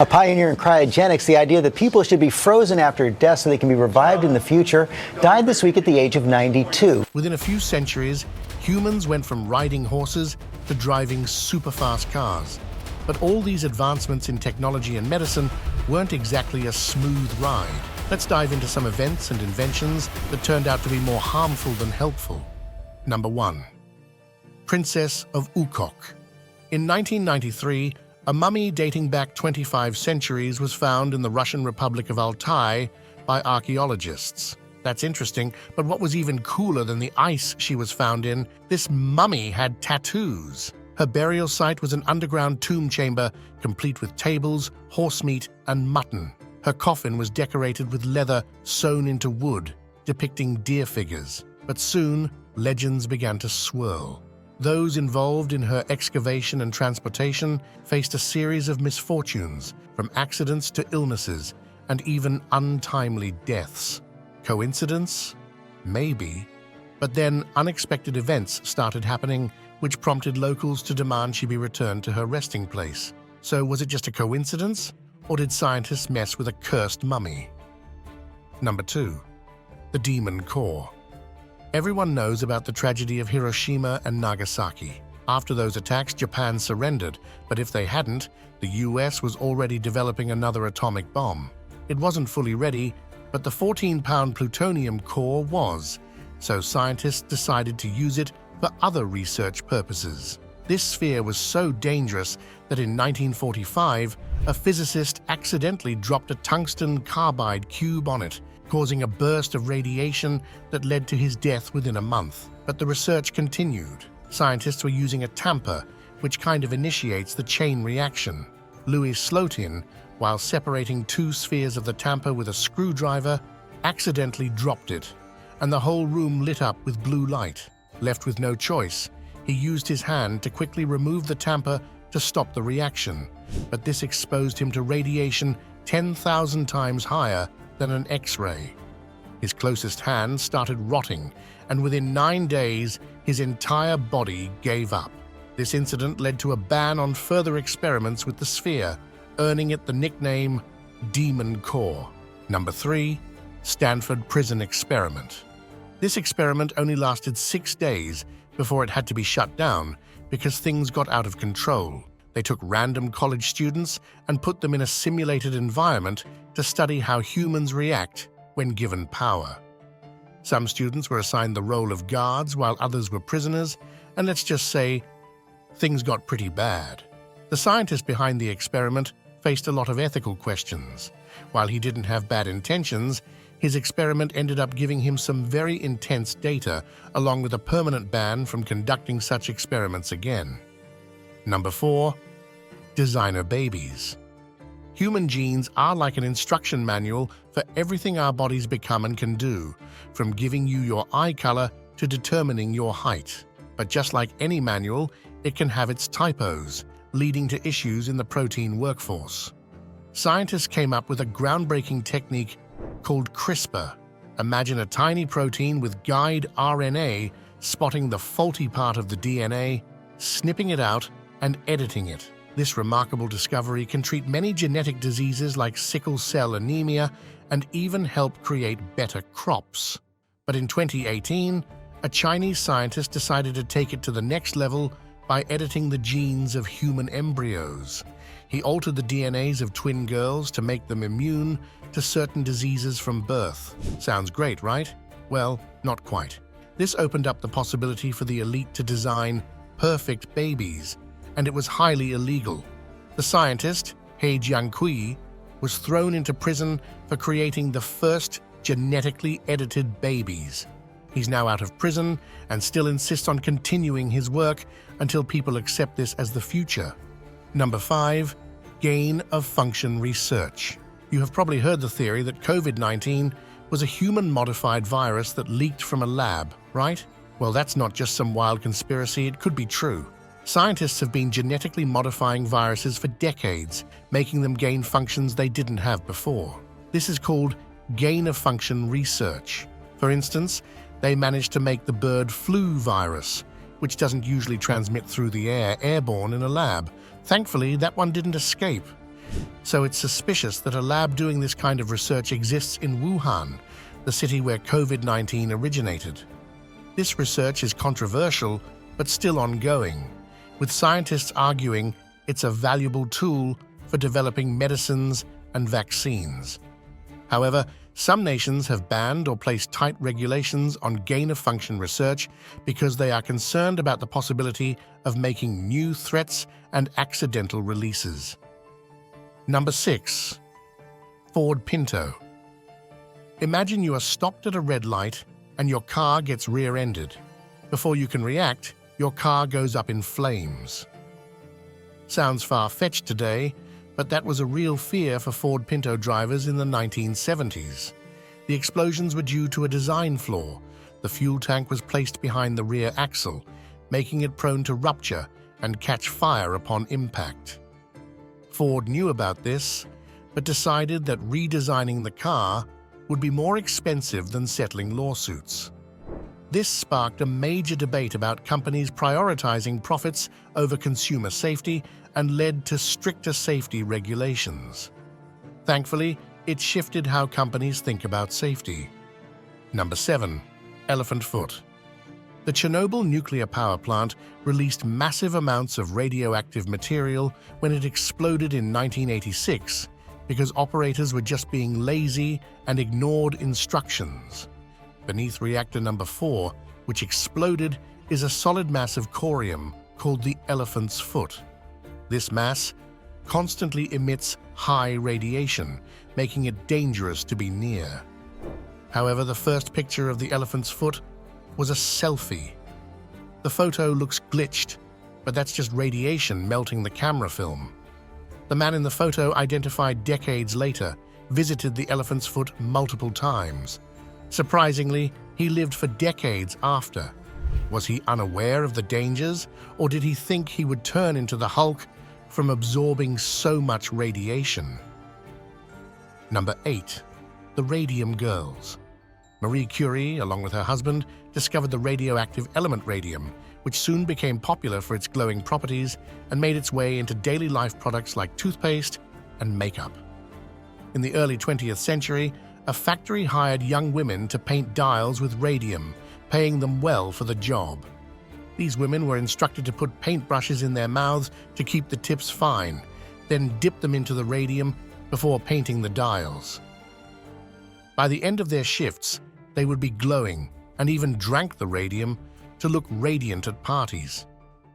A pioneer in cryogenics, the idea that people should be frozen after death so they can be revived in the future, died this week at the age of 92. Within a few centuries, humans went from riding horses to driving super-fast cars. But all these advancements in technology and medicine weren't exactly a smooth ride. Let's dive into some events and inventions that turned out to be more harmful than helpful. Number 1. Princess of Ukok. In 1993, a mummy dating back 25 centuries was found in the Russian Republic of Altai by archaeologists. That's interesting, but what was even cooler than the ice she was found in, this mummy had tattoos. Her burial site was an underground tomb chamber complete with tables, horse meat, and mutton. Her coffin was decorated with leather sewn into wood, depicting deer figures. But soon, legends began to swirl. Those involved in her excavation and transportation faced a series of misfortunes, from accidents to illnesses, and even untimely deaths. Coincidence? Maybe. But then unexpected events started happening, which prompted locals to demand she be returned to her resting place. So was it just a coincidence, or did scientists mess with a cursed mummy? Number 2. The Demon Core. Everyone knows about the tragedy of Hiroshima and Nagasaki. After those attacks, Japan surrendered, but if they hadn't, the US was already developing another atomic bomb. It wasn't fully ready, but the 14-pound plutonium core was, so scientists decided to use it for other research purposes. This sphere was so dangerous that in 1945, a physicist accidentally dropped a tungsten carbide cube on it, causing a burst of radiation that led to his death within a month. But the research continued. Scientists were using a tamper, which kind of initiates the chain reaction. Louis Slotin, while separating two spheres of the tamper with a screwdriver, accidentally dropped it, and the whole room lit up with blue light. Left with no choice, he used his hand to quickly remove the tamper to stop the reaction, but this exposed him to radiation 10,000 times higher than an X-ray. His closest hand started rotting, and within 9 days, his entire body gave up. This incident led to a ban on further experiments with the sphere, earning it the nickname Demon Core. Number 3. Stanford Prison Experiment. This experiment only lasted 6 days before it had to be shut down because things got out of control. They took random college students and put them in a simulated environment to study how humans react when given power. Some students were assigned the role of guards while others were prisoners, and let's just say, things got pretty bad. The scientist behind the experiment faced a lot of ethical questions. While he didn't have bad intentions, his experiment ended up giving him some very intense data, along with a permanent ban from conducting such experiments again. Number 4. Designer babies. Human genes are like an instruction manual for everything our bodies become and can do, from giving you your eye color to determining your height. But just like any manual, it can have its typos, leading to issues in the protein workforce. Scientists came up with a groundbreaking technique called CRISPR. Imagine a tiny protein with guide RNA spotting the faulty part of the DNA, snipping it out, and editing it. This remarkable discovery can treat many genetic diseases like sickle cell anemia and even help create better crops. But in 2018, a Chinese scientist decided to take it to the next level by editing the genes of human embryos. He altered the DNAs of twin girls to make them immune to certain diseases from birth. Sounds great, right? Well, not quite. This opened up the possibility for the elite to design perfect babies, and it was highly illegal. The scientist, He Jiankui, was thrown into prison for creating the first genetically edited babies. He's now out of prison and still insists on continuing his work until people accept this as the future. Number 5. Gain-of-function research. You have probably heard the theory that COVID-19 was a human-modified virus that leaked from a lab, right? Well, that's not just some wild conspiracy, it could be true. Scientists have been genetically modifying viruses for decades, making them gain functions they didn't have before. This is called gain-of-function research. For instance, they managed to make the bird flu virus, which doesn't usually transmit through the air, airborne in a lab. Thankfully, that one didn't escape. So it's suspicious that a lab doing this kind of research exists in Wuhan, the city where COVID-19 originated. This research is controversial, but still ongoing, with scientists arguing it's a valuable tool for developing medicines and vaccines. However, some nations have banned or placed tight regulations on gain-of-function research because they are concerned about the possibility of making new threats and accidental releases. Number 6. Ford Pinto. Imagine you are stopped at a red light and your car gets rear-ended. Before you can react, your car goes up in flames. Sounds far-fetched today, but that was a real fear for Ford Pinto drivers in the 1970s. The explosions were due to a design flaw. The fuel tank was placed behind the rear axle, making it prone to rupture and catch fire upon impact. Ford knew about this, but decided that redesigning the car would be more expensive than settling lawsuits. This sparked a major debate about companies prioritizing profits over consumer safety and led to stricter safety regulations. Thankfully, it shifted how companies think about safety. Number 7. Elephant foot. The Chernobyl nuclear power plant released massive amounts of radioactive material when it exploded in 1986 because operators were just being lazy and ignored instructions. Beneath reactor number 4, which exploded, is a solid mass of corium called the elephant's foot. This mass constantly emits high radiation, making it dangerous to be near. However, the first picture of the elephant's foot was a selfie. The photo looks glitched, but that's just radiation melting the camera film. The man in the photo, identified decades later, visited the elephant's foot multiple times. Surprisingly, he lived for decades after. Was he unaware of the dangers, or did he think he would turn into the Hulk from absorbing so much radiation? Number 8. The Radium Girls. Marie Curie, along with her husband, discovered the radioactive element radium, which soon became popular for its glowing properties and made its way into daily life products like toothpaste and makeup. In the early 20th century, a factory hired young women to paint dials with radium, paying them well for the job. These women were instructed to put paintbrushes in their mouths to keep the tips fine, then dip them into the radium before painting the dials. By the end of their shifts, they would be glowing and even drank the radium to look radiant at parties.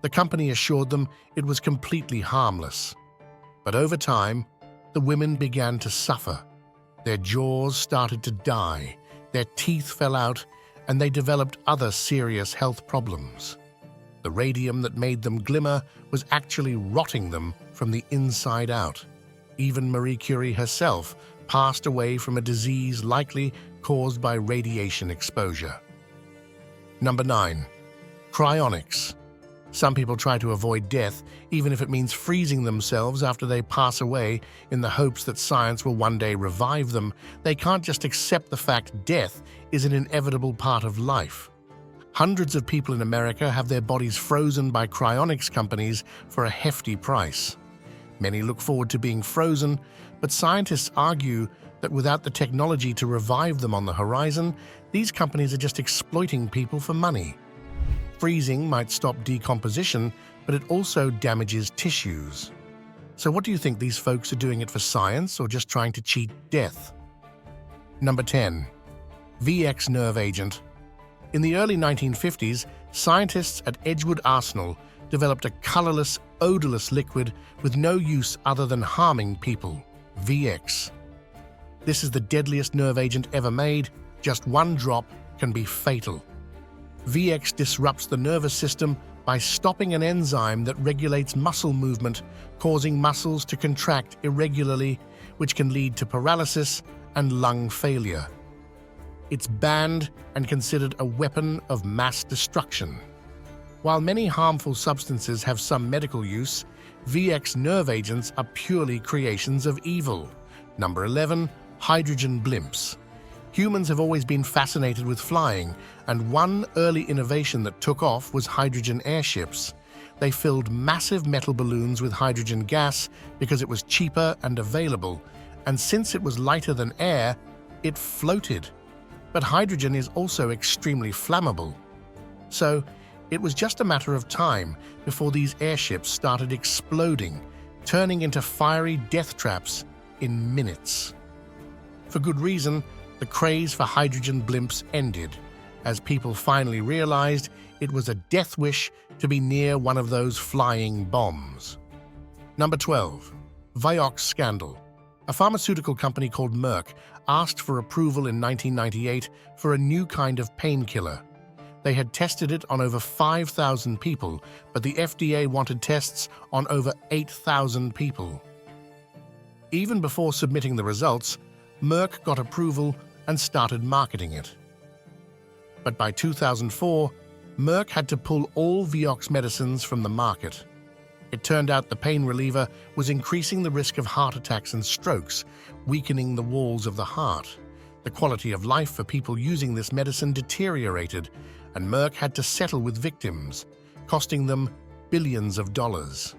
The company assured them it was completely harmless. But over time, the women began to suffer. Their jaws started to die, their teeth fell out, and they developed other serious health problems. The radium that made them glimmer was actually rotting them from the inside out. Even Marie Curie herself passed away from a disease likely caused by radiation exposure. Number 9. Cryonics. Some people try to avoid death, even if it means freezing themselves after they pass away in the hopes that science will one day revive them. They can't just accept the fact death is an inevitable part of life. Hundreds of people in America have their bodies frozen by cryonics companies for a hefty price. Many look forward to being frozen, but scientists argue that without the technology to revive them on the horizon, these companies are just exploiting people for money. Freezing might stop decomposition, but it also damages tissues. So what do you think, these folks are doing it for science or just trying to cheat death? Number 10. Vioxx nerve agent. In the early 1950s, scientists at Edgewood Arsenal developed a colorless, odorless liquid with no use other than harming people, Vioxx. This is the deadliest nerve agent ever made. Just one drop can be fatal. Vioxx disrupts the nervous system by stopping an enzyme that regulates muscle movement, causing muscles to contract irregularly, which can lead to paralysis and lung failure. It's banned and considered a weapon of mass destruction. While many harmful substances have some medical use, Vioxx nerve agents are purely creations of evil. Number 11. Hydrogen blimps. Humans have always been fascinated with flying, and one early innovation that took off was hydrogen airships. They filled massive metal balloons with hydrogen gas because it was cheaper and available, and since it was lighter than air, it floated. But hydrogen is also extremely flammable. So, it was just a matter of time before these airships started exploding, turning into fiery death traps in minutes. For good reason, the craze for hydrogen blimps ended, as people finally realized it was a death wish to be near one of those flying bombs. Number 12. Vioxx scandal. A pharmaceutical company called Merck asked for approval in 1998 for a new kind of painkiller. They had tested it on over 5,000 people, but the FDA wanted tests on over 8,000 people. Even before submitting the results, Merck got approval and started marketing it. But by 2004, Merck had to pull all Vioxx medicines from the market. It turned out the pain reliever was increasing the risk of heart attacks and strokes, weakening the walls of the heart. The quality of life for people using this medicine deteriorated, and Merck had to settle with victims, costing them billions of dollars.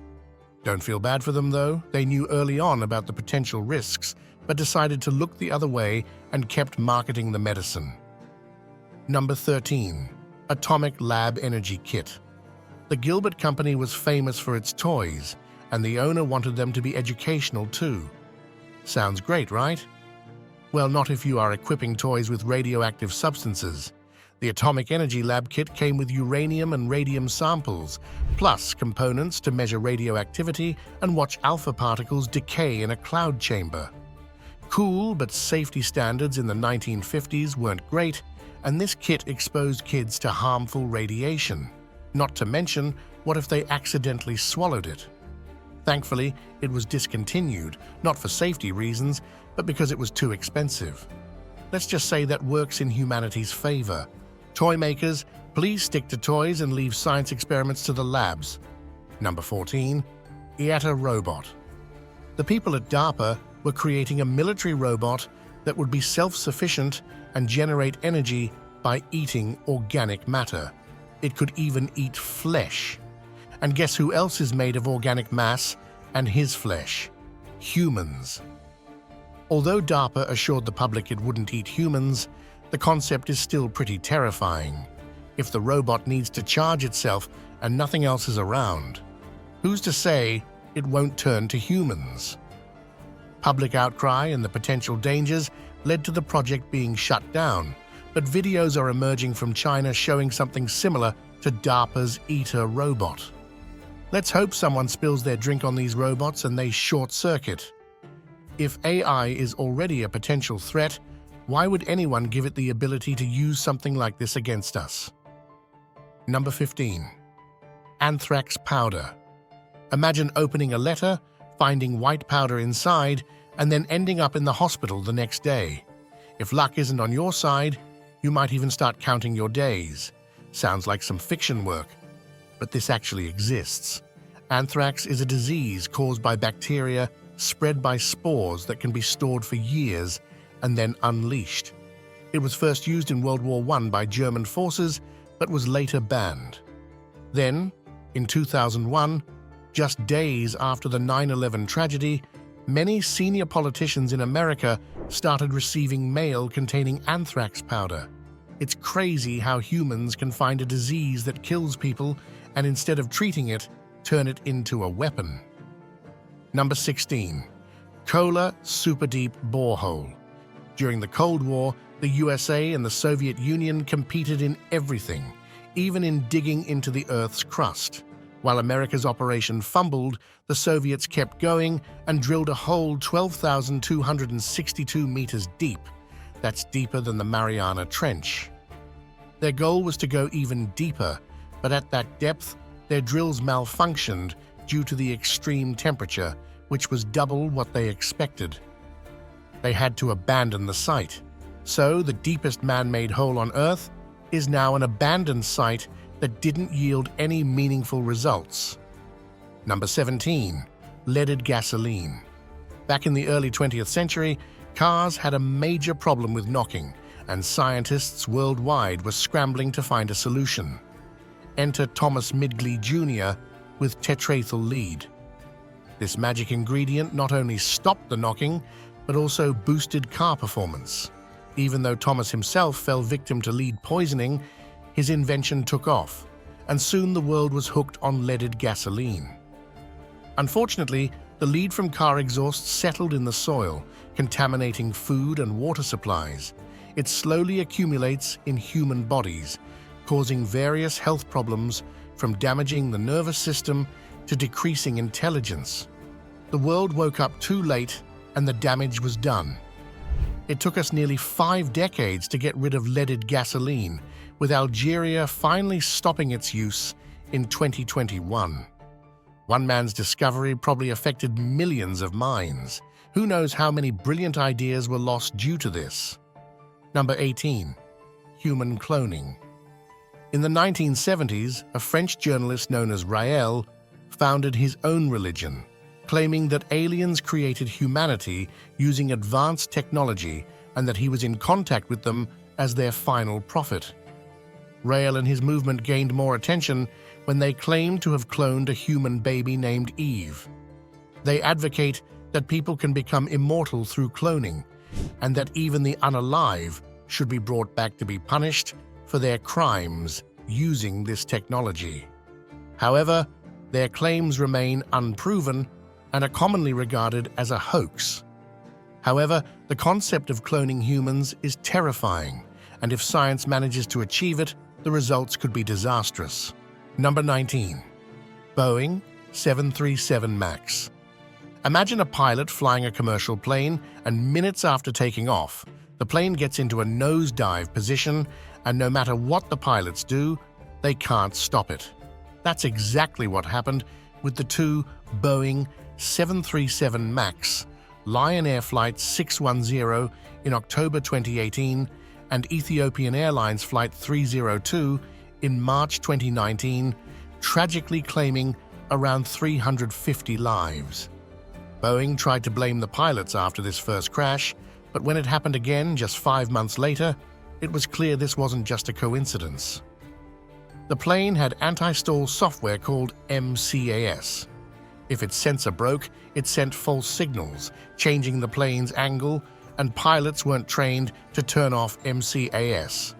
Don't feel bad for them, though. They knew early on about the potential risks, but decided to look the other way and kept marketing the medicine. Number 13. Atomic Lab Energy Kit. The Gilbert Company was famous for its toys, and the owner wanted them to be educational too. Sounds great, right? Well, not if you are equipping toys with radioactive substances. The Atomic Energy Lab Kit came with uranium and radium samples, plus components to measure radioactivity and watch alpha particles decay in a cloud chamber. Cool, but safety standards in the 1950s weren't great, and this kit exposed kids to harmful radiation. Not to mention, what if they accidentally swallowed it? Thankfully, it was discontinued, not for safety reasons, but because it was too expensive. Let's just say that works in humanity's favor. Toy makers, please stick to toys and leave science experiments to the labs. Number 14. Yeta Robot. The people at DARPA were creating a military robot that would be self-sufficient and generate energy by eating organic matter. It could even eat flesh. And guess who else is made of organic mass and his flesh? Humans. Although DARPA assured the public it wouldn't eat humans, the concept is still pretty terrifying. If the robot needs to charge itself and nothing else is around, who's to say it won't turn to humans? Public outcry and the potential dangers led to the project being shut down, but videos are emerging from China showing something similar to DARPA's Yeta Robot. Let's hope someone spills their drink on these robots and they short-circuit. If AI is already a potential threat, why would anyone give it the ability to use something like this against us? Number 15. Anthrax Powder. Imagine opening a letter, finding white powder inside, and then ending up in the hospital the next day. If luck isn't on your side, you might even start counting your days. Sounds like some fiction work, but this actually exists. Anthrax is a disease caused by bacteria spread by spores that can be stored for years and then unleashed. It was first used in World War I by German forces, but was later banned. Then, in 2001, just days after the 9/11 tragedy, many senior politicians in America started receiving mail containing anthrax powder. It's crazy how humans can find a disease that kills people and instead of treating it, turn it into a weapon. Number 16. Kola Super Deep Borehole. During the Cold War, the USA and the Soviet Union competed in everything, even in digging into the Earth's crust. While America's operation fumbled, the Soviets kept going and drilled a hole 12,262 meters deep. That's deeper than the Mariana Trench. Their goal was to go even deeper, but at that depth, their drills malfunctioned due to the extreme temperature, which was double what they expected. They had to abandon the site. So the deepest man-made hole on Earth is now an abandoned site that didn't yield any meaningful results. Number 17. Leaded gasoline. Back in the early 20th century, cars had a major problem with knocking, and scientists worldwide were scrambling to find a solution. Enter Thomas Midgley Jr., with tetraethyl lead. This magic ingredient not only stopped the knocking, but also boosted car performance. Even though Thomas himself fell victim to lead poisoning, his invention took off, and soon the world was hooked on leaded gasoline. Unfortunately, the lead from car exhaust settled in the soil, contaminating food and water supplies. It slowly accumulates in human bodies, causing various health problems from damaging the nervous system to decreasing intelligence. The world woke up too late and the damage was done. It took us nearly 5 decades to get rid of leaded gasoline, with Algeria finally stopping its use in 2021. One man's discovery probably affected millions of minds. Who knows how many brilliant ideas were lost due to this? Number 18. Human cloning. In the 1970s, a French journalist known as Raël founded his own religion, claiming that aliens created humanity using advanced technology and that he was in contact with them as their final prophet. Raël and his movement gained more attention when they claimed to have cloned a human baby named Eve. They advocate that people can become immortal through cloning, and that even the unalive should be brought back to be punished for their crimes using this technology. However, their claims remain unproven and are commonly regarded as a hoax. However, the concept of cloning humans is terrifying, and if science manages to achieve it, the results could be disastrous. Number 19. Boeing 737 MAX. Imagine a pilot flying a commercial plane, and minutes after taking off, the plane gets into a nosedive position, and no matter what the pilots do, they can't stop it. That's exactly what happened with the two Boeing 737 MAX Lion Air Flight 610 in October 2018 and Ethiopian Airlines Flight 302 in March 2019, tragically claiming around 350 lives. Boeing tried to blame the pilots after this first crash, but when it happened again just 5 months later, it was clear this wasn't just a coincidence. The plane had anti-stall software called MCAS. If its sensor broke, it sent false signals, changing the plane's angle, and pilots weren't trained to turn off MCAS.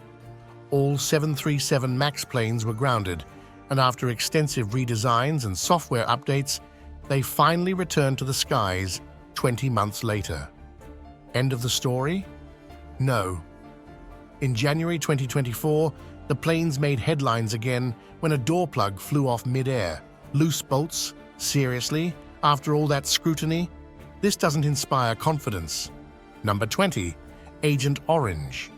All 737 MAX planes were grounded, and after extensive redesigns and software updates, they finally returned to the skies 20 months later. End of the story? No. In January 2024, the planes made headlines again when a door plug flew off mid-air. Loose bolts? Seriously? After all that scrutiny? This doesn't inspire confidence. Number 20. Agent Orange.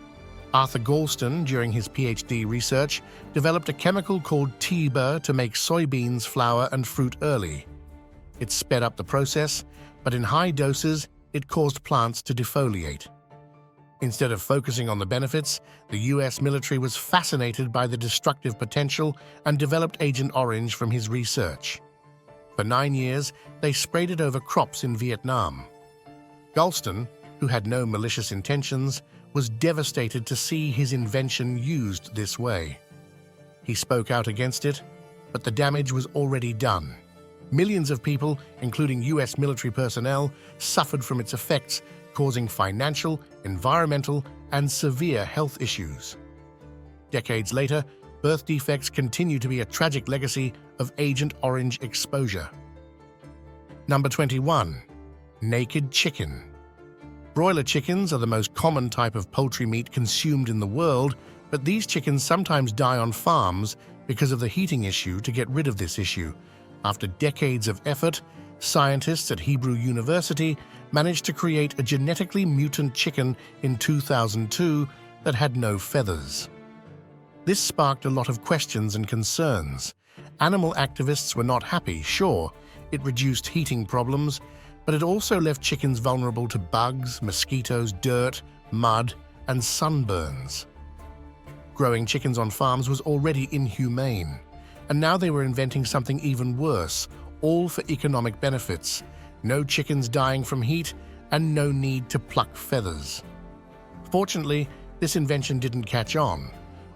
Arthur Galston, during his PhD research, developed a chemical called TBER to make soybeans flower and fruit early. It sped up the process, but in high doses, it caused plants to defoliate. Instead of focusing on the benefits, the US military was fascinated by the destructive potential and developed Agent Orange from his research. For 9 years, they sprayed it over crops in Vietnam. Galston, who had no malicious intentions, was devastated to see his invention used this way. He spoke out against it, but the damage was already done. Millions of people, including US military personnel, suffered from its effects, causing financial, environmental, and severe health issues. Decades later, birth defects continue to be a tragic legacy of Agent Orange exposure. Number 21. Naked chicken. Broiler chickens are the most common type of poultry meat consumed in the world, but these chickens sometimes die on farms because of the heating issue. To get rid of this issue, after decades of effort, scientists at Hebrew University managed to create a genetically mutant chicken in 2002 that had no feathers. This sparked a lot of questions and concerns. Animal activists were not happy, sure, it reduced heating problems, but it also left chickens vulnerable to bugs, mosquitoes, dirt, mud, and sunburns. Growing chickens on farms was already inhumane, and now they were inventing something even worse, all for economic benefits. No chickens dying from heat, and no need to pluck feathers. Fortunately, this invention didn't catch on.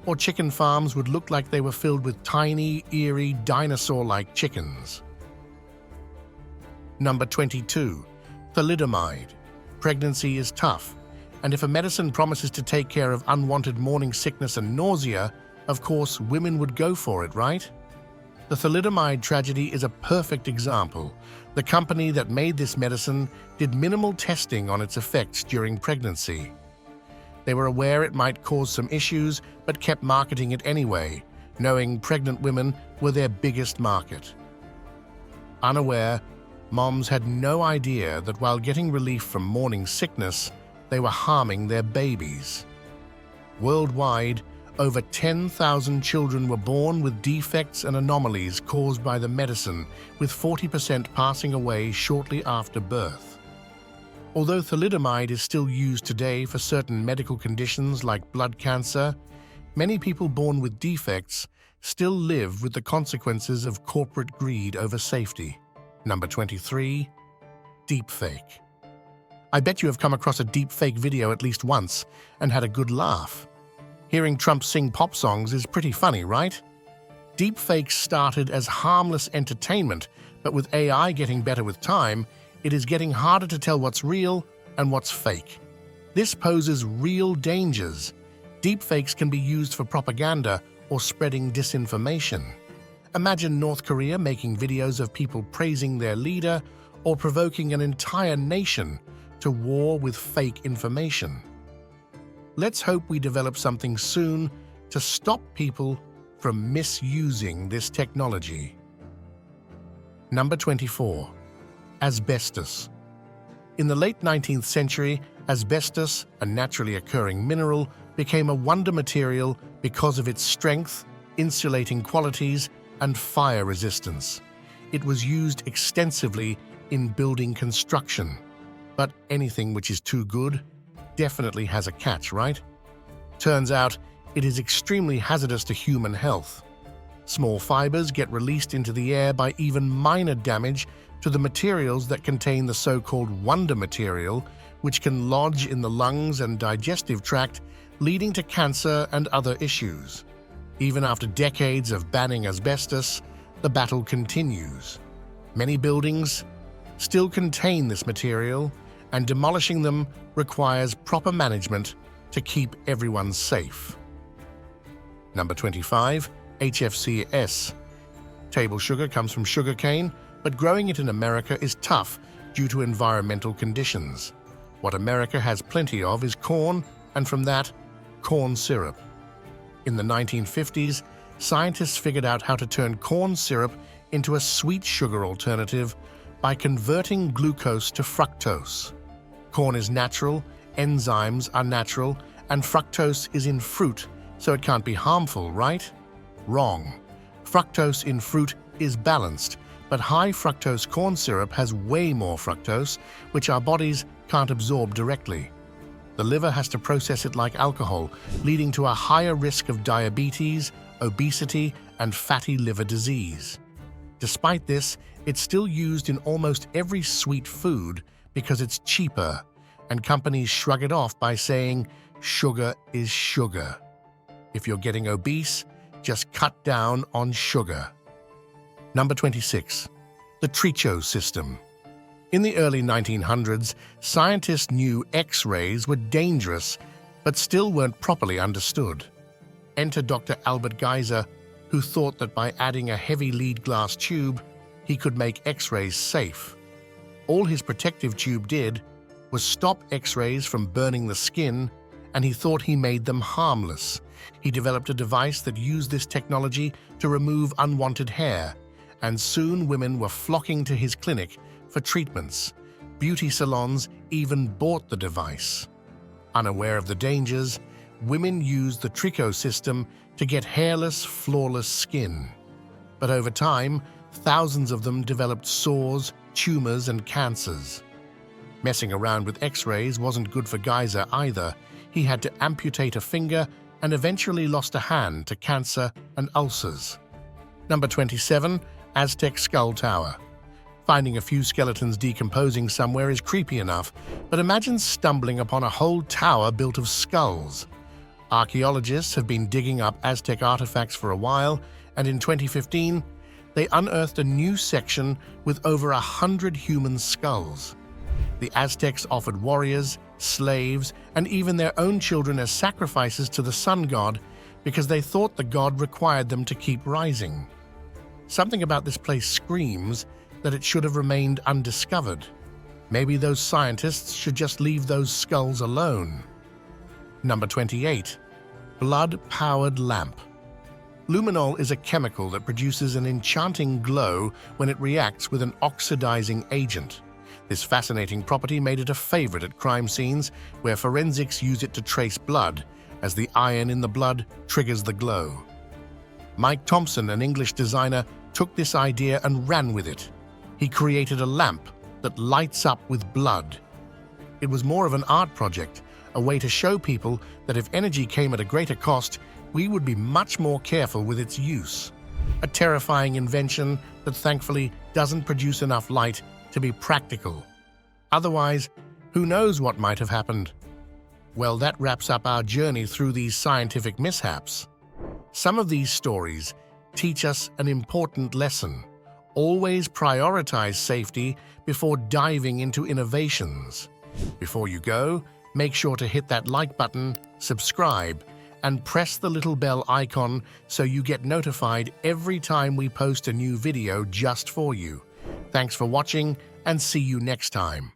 or chicken farms would look like they were filled with tiny, eerie, dinosaur-like chickens. Number 22. Thalidomide. Pregnancy is tough, and if a medicine promises to take care of unwanted morning sickness and nausea, of course women would go for it, right? The thalidomide tragedy is a perfect example. The company that made this medicine did minimal testing on its effects during pregnancy. They were aware it might cause some issues, but kept marketing it anyway, knowing pregnant women were their biggest market. Unaware, moms had no idea that while getting relief from morning sickness, they were harming their babies. Worldwide, over 10,000 children were born with defects and anomalies caused by the medicine, with 40% passing away shortly after birth. Although thalidomide is still used today for certain medical conditions like blood cancer, many people born with defects still live with the consequences of corporate greed over safety. Number 23. Deepfake. I bet you have come across a deepfake video at least once and had a good laugh. Hearing Trump sing pop songs is pretty funny, right? Deepfakes started as harmless entertainment, but with AI getting better with time, it is getting harder to tell what's real and what's fake. This poses real dangers. Deepfakes can be used for propaganda or spreading disinformation. Imagine North Korea making videos of people praising their leader or provoking an entire nation to war with fake information. Let's hope we develop something soon to stop people from misusing this technology. Number 24. Asbestos. In the late 19th century, asbestos, a naturally occurring mineral, became a wonder material because of its strength, insulating qualities, and fire resistance. It was used extensively in building construction. But anything which is too good definitely has a catch, right? Turns out it is extremely hazardous to human health. Small fibers get released into the air by even minor damage to the materials that contain the so-called wonder material, which can lodge in the lungs and digestive tract, leading to cancer and other issues. Even after decades of banning asbestos, the battle continues. Many buildings still contain this material, and demolishing them requires proper management to keep everyone safe. Number 25. HFCS. Table sugar comes from sugarcane, but growing it in America is tough due to environmental conditions. What America has plenty of is corn, and from that, corn syrup. In the 1950s, scientists figured out how to turn corn syrup into a sweet sugar alternative by converting glucose to fructose. Corn is natural, enzymes are natural, and fructose is in fruit, so it can't be harmful, right? Wrong. Fructose in fruit is balanced, but high fructose corn syrup has way more fructose, which our bodies can't absorb directly. The liver has to process it like alcohol, leading to a higher risk of diabetes, obesity, and fatty liver disease. Despite this, it's still used in almost every sweet food because it's cheaper, and companies shrug it off by saying, sugar is sugar. If you're getting obese, just cut down on sugar. Number 26. The Treo System. In the early 1900s, scientists knew X-rays were dangerous, but still weren't properly understood. Enter Dr. Albert Geiser, who thought that by adding a heavy lead glass tube, he could make X-rays safe. All his protective tube did was stop X-rays from burning the skin, and he thought he made them harmless. He developed a device that used this technology to remove unwanted hair, and soon women were flocking to his clinic for treatments. Beauty salons even bought the device. Unaware of the dangers, women used the Treo System to get hairless, flawless skin. But over time, thousands of them developed sores, tumors, and cancers. Messing around with X-rays wasn't good for Geiser either. He had to amputate a finger and eventually lost a hand to cancer and ulcers. Number 27. Aztec Skull Tower. Finding a few skeletons decomposing somewhere is creepy enough, but imagine stumbling upon a whole tower built of skulls. Archaeologists have been digging up Aztec artifacts for a while, and in 2015, they unearthed a new section with over 100 human skulls. The Aztecs offered warriors, slaves, and even their own children as sacrifices to the sun god because they thought the god required them to keep rising. Something about this place screams that it should have remained undiscovered. Maybe those scientists should just leave those skulls alone. Number 28. Blood-powered lamp. Luminol is a chemical that produces an enchanting glow when it reacts with an oxidizing agent. This fascinating property made it a favorite at crime scenes where forensics use it to trace blood, as the iron in the blood triggers the glow. Mike Thompson, an English designer, took this idea and ran with it. He created a lamp that lights up with blood. It was more of an art project, a way to show people that if energy came at a greater cost, we would be much more careful with its use. A terrifying invention that thankfully doesn't produce enough light to be practical. Otherwise, who knows what might have happened? Well, that wraps up our journey through these scientific mishaps. Some of these stories teach us an important lesson. Always prioritize safety before diving into innovations. Before you go, make sure to hit that like button, subscribe, and press the little bell icon so you get notified every time we post a new video just for you. Thanks for watching, and see you next time.